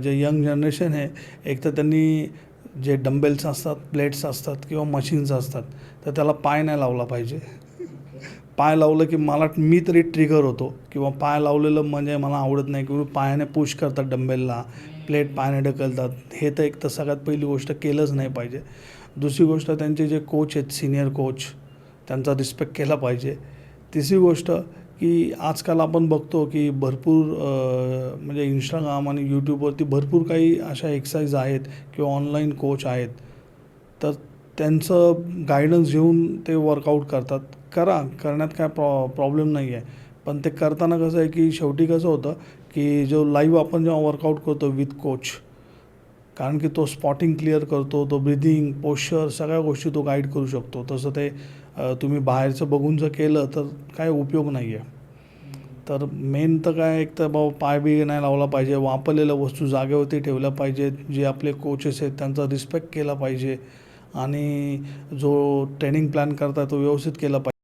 जे young generation आहे, एक तर त्यांनी जे डंबेल्स असतात, प्लेट्स असतात किंवा मशीन्स असतात, तर त्याला पाय नाही लावला पाहिजे. पाय लावलं की मी तरी ट्रिगर होतो किंवा पाय लावलेलं म्हणजे मला आवडत नाही किंवा पायाने पुश करतात डंबेलला, प्लेट पायाने ढकलतात. हे तर एक तर सगळ्यात पहिली गोष्ट केलंच नाही पाहिजे. दुसरी गोष्ट त्यांचे जे कोच आहेत, सीनियर कोच, त्यांचा रिस्पेक्ट केला पाहिजे. तिसरी गोष्ट की आजकाल आपण बघतो की भरपूर म्हणजे इंस्टाग्राम आणि यूट्यूबवरती भरपूर काही अशा एक्सरसाइज आहेत किंवा ऑनलाईन कोच आहेत. तर त्यांचं गायडन्स घेऊन ते वर्कआउट करतात. करण्यात काय प्रॉब्लेम नाही आहे. पण ते करताना कसं आहे की शेवटी कसं होतं की जो लाईव्ह आपण जेव्हा वर्कआउट करतो विथ कोच, कारण की तो स्पॉटिंग क्लिअर करतो, तो ब्रिदिंग, पोश्चर सगळ्या गोष्टी तो गाईड करू शकतो. तसं ते तुम्ही बाहेरचं बघून जर केलं तर काय उपयोग नाही आहे. तर मेन तर काय, एक तर बाबा पाय बी नाही लावला पाहिजे, वापरलेल्या वस्तू जागेवरती ठेवल्या पाहिजेत, जे आपले कोचेस आहेत त्यांचा रिस्पेक्ट केला पाहिजे आणि जो ट्रेनिंग प्लॅन करता तो व्यवस्थित केला पाहिजे.